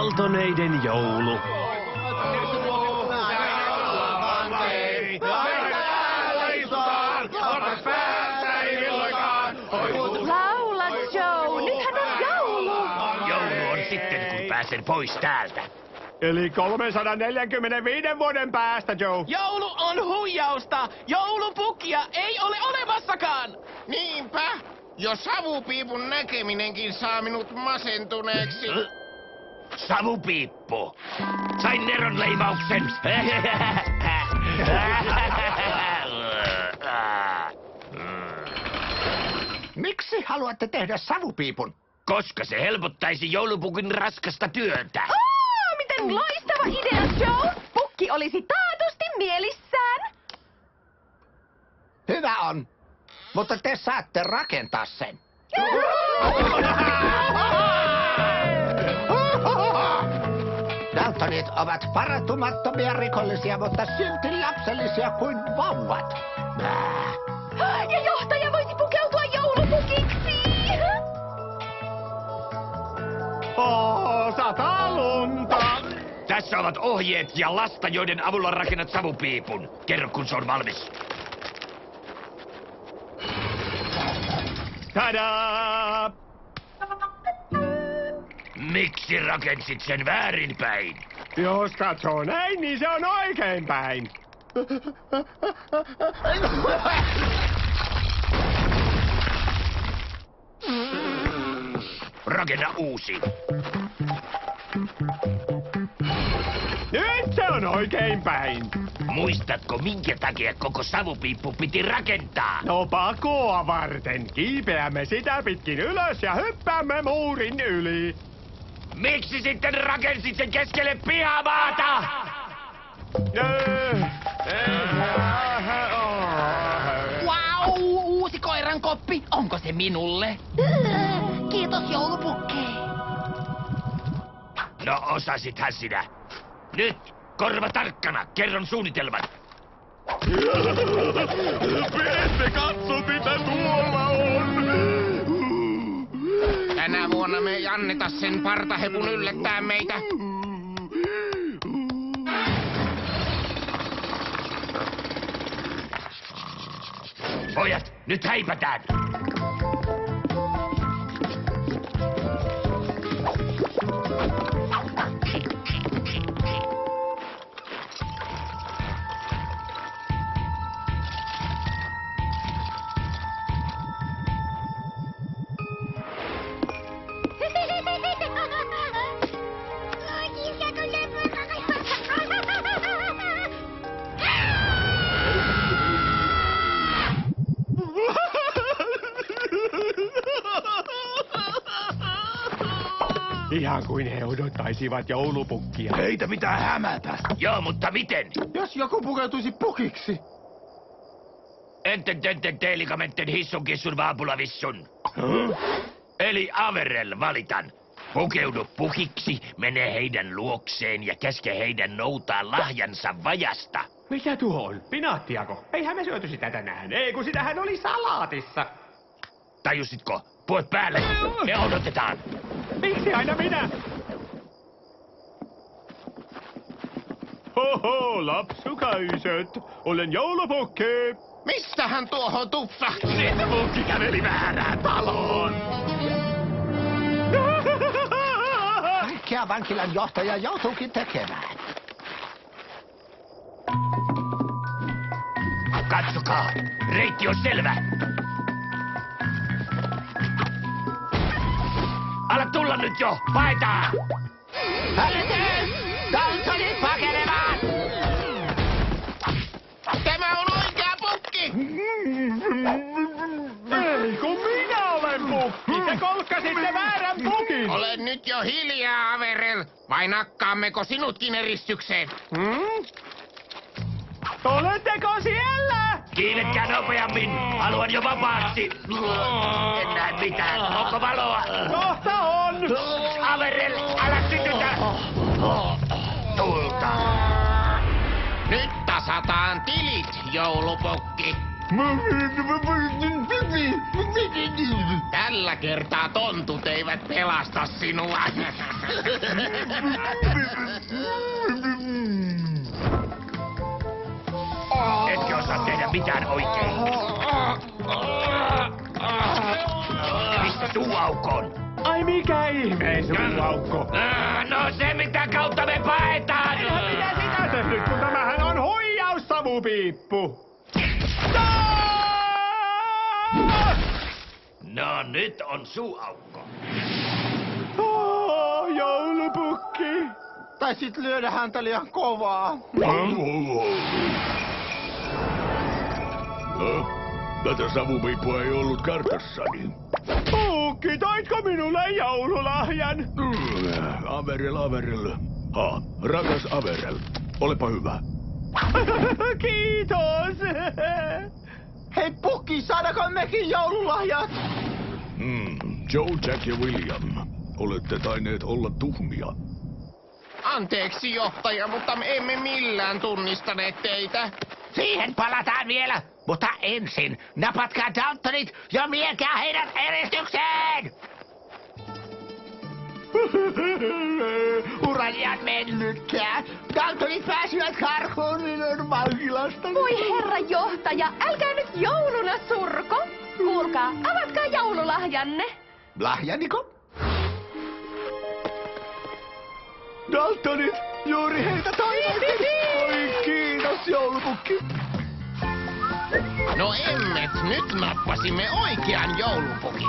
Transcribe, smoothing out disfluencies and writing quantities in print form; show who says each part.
Speaker 1: Aaltoneiden joulu.
Speaker 2: Laula, Joe! Nythän on joulu!
Speaker 1: Joulu on sitten, kun pääsen pois täältä.
Speaker 3: Eli 345 vuoden päästä, Joe.
Speaker 4: Joulu on huijausta! Joulupukkia ei ole olemassakaan!
Speaker 5: Niinpä. Jo savupiipun näkeminenkin saa minut masentuneeksi.
Speaker 1: Savupiippu. Sain Neron leimauksen.
Speaker 6: Miksi haluatte tehdä savupiipun?
Speaker 1: Koska se helpottaisi joulupukin raskasta työtä.
Speaker 2: Miten loistava idea, Joe! Pukki olisi taatusti mielissään.
Speaker 6: Hyvä on. Mutta te saatte rakentaa sen. Daltonit ovat parantumattomia rikollisia, mutta silti lapsellisia kuin vauvat.
Speaker 2: Ja johtaja voisi pukeutua joulupukiksi!
Speaker 3: Sataa lunta.
Speaker 1: Tässä ovat ohjeet ja lasta, joiden avulla rakennat savupiipun. Kerro, kun se on valmis.
Speaker 3: Tadaa!
Speaker 1: Miksi rakensit sen väärinpäin?
Speaker 3: Jos katsoo näin, niin se on oikeinpäin.
Speaker 1: Rakenna uusi.
Speaker 3: Nyt se on oikeinpäin.
Speaker 1: Muistatko, minkä takia koko savupiippu piti rakentaa?
Speaker 3: No pakoa varten. Kiipeämme sitä pitkin ylös ja hyppäämme muurin yli.
Speaker 1: Miksi sitten rakensit sen keskelle pihamaata?
Speaker 4: Wow, uusi koiran koppi. Onko se minulle?
Speaker 2: Kiitos, joulupukki.
Speaker 1: No osasithan sinä. Nyt, korva tarkkana, kerron suunnitelman.
Speaker 3: Ette katso, mitä tuolla on.
Speaker 5: Tänä vuonna me ei anneta sen partahepun yllättää meitä.
Speaker 1: Pojat, nyt häipätään.
Speaker 3: Ihan kuin he odottaisivat joulupukkia.
Speaker 6: Heitä pitää hämätä.
Speaker 1: Joo, mutta miten?
Speaker 6: Jos joku pukeutuisi pukiksi.
Speaker 1: Enten teelikamenten hissun kissun vaapulavissun. Eli Averell valitan. Pukeudu pukiksi, mene heidän luokseen ja käske heidän noutaa lahjansa vajasta.
Speaker 3: Mikä tuo on? Pinaattiako? Eihän me syöty sitä tänään. Ei, kun sitähän oli salaatissa.
Speaker 1: Tajusitko? Puet päälle. Me odotetaan.
Speaker 3: Miksi aina minä? Hoho, lapsukaiset. Olen joulupukki.
Speaker 5: Mistähän tuohon tupsahti?
Speaker 1: Se pukki käveli väärään taloon.
Speaker 6: Kaikkea vankilan johtaja joutuukin tekemään.
Speaker 1: Katsokaa, reitti on selvä. Ala tulla nyt jo, paetaan!
Speaker 6: Hälytys! Daltonit pakenemaan!
Speaker 5: Tämä on oikea pukki!
Speaker 3: Ei, kun minä olen pukki. Te kolkkasitte väärän pukin.
Speaker 5: Olen nyt jo hiljaa, Averell. Vai nakkaammeko sinutkin eristykseen?
Speaker 3: Oletteko siellä?
Speaker 1: Kiinnitkää nopeammin! Haluan jo vapaaksi! En näe mitään. Onko valoa?
Speaker 3: Kohta on.
Speaker 1: Averell, älä sytytä! Tulta!
Speaker 5: Nyt tasataan tilit, joulupukki. Tällä kertaa tontut eivät pelasta sinua.
Speaker 1: Etkö osaa tehdä mitään oikein? Mistä suuaukko on?
Speaker 3: Ai mikä ihmeen suuaukko?
Speaker 1: No se mitä kautta me paetaan!
Speaker 3: Mitä sinä tehnyt, kun tämähän on huijaussavupiippu?
Speaker 1: No nyt on suuaukko.
Speaker 3: Joulupukki.
Speaker 6: Taisit lyödä häntä liian kovaa.
Speaker 1: Tätä savupiippua ei ollut kartassani.
Speaker 3: Pukki, toitko minulle joululahjan?
Speaker 1: Averel. Rakas Averel, olepa hyvä.
Speaker 3: Kiitos.
Speaker 6: Hei Pukki, saadaanko mekin joululahjat?
Speaker 1: Joe, Jack ja William, olette taineet olla tuhmia.
Speaker 5: Anteeksi, johtaja, mutta me emme millään tunnistaneet teitä.
Speaker 6: Siihen palataan vielä, mutta ensin napatkaa Daltonit ja viekää heidät eristykseen! Uranian mennytkään. Daltonit pääsivät karkuun minun vankilasta.
Speaker 2: Voi herra johtaja, älkää nyt jouluna surko. Kuulkaa, avatkaa joululahjanne.
Speaker 6: Lahjaniko? Daltonit, juuri heitä toivoisin. Oi kiitos joulupukki.
Speaker 5: No emmet, nyt nappasimme oikean joulupukin.